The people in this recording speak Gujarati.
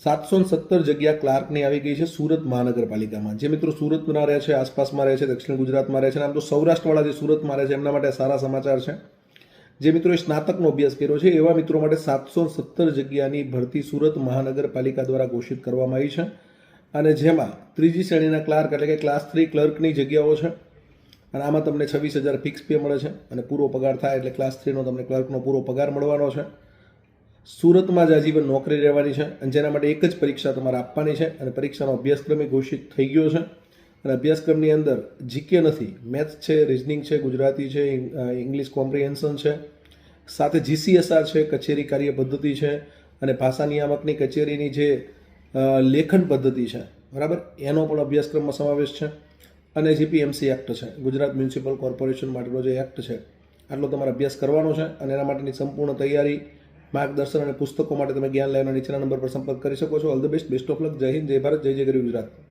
717 જગ્યા ક્લાર્કની આવી ગઈ છે સુરત મહાનગરપાલિકામાં. જે મિત્રો સુરતમાં રહે છે, આસપાસમાં રહે છે, દક્ષિણ ગુજરાતમાં રહે છે, આમ તો સૌરાષ્ટ્રવાળા જે સુરતમાં રહે છે એમના માટે સારા સમાચાર છે. જે મિત્રોએ સ્નાતકનો અભ્યાસ કર્યો છે એવા મિત્રો માટે 717 જગ્યાની ભરતી સુરત મહાનગરપાલિકા દ્વારા ઘોષિત કરવામાં આવી છે. અને જેમાં ત્રીજી શ્રેણીના ક્લાર્ક એટલે કે ક્લાસ 3 ક્લર્કની જગ્યાઓ છે. અને આમાં તમને 26,000 ફિક્સ પે મળે છે અને પૂરો પગાર થાય એટલે ક્લાસ 3નો તમને ક્લર્કનો પૂરો પગાર મળવાનો છે. સુરતમાં જ આજીવન નોકરી રહેવાની છે અને જેના માટે એક જ પરીક્ષા તમારે આપવાની છે અને પરીક્ષાનો અભ્યાસક્રમ ઘોષિત થઈ ગયો છે. અને અભ્યાસક્રમની અંદર જીકે નથી, મેથ્સ છે, રિઝનિંગ છે, ગુજરાતી છે, ઇંગ્લિશ કોમ્પ્રિહેન્શન છે, સાથે GCSR છે, કચેરી કાર્ય પદ્ધતિ છે અને ભાષા નિયામકની કચેરીની જે લેખન પદ્ધતિ છે, બરાબર, એનો પણ અભ્યાસક્રમમાં સમાવેશ છે. અને GPMC એક્ટ છે, ગુજરાત મ્યુનિસિપલ કોર્પોરેશન માટેનો જે એક્ટ છે, આટલો તમારે અભ્યાસ કરવાનો છે. અને એના માટેની સંપૂર્ણ તૈયારી, માર્ગદર્શન અને પુસ્તકો માટે તમે જ્ઞાન લેવાના નીચેના નંબર પર સંપર્ક કરી શકો છો. All the best, best of luck. જય હિન્દ, જય ભારત, જય જય ગરવી ગુજરાત.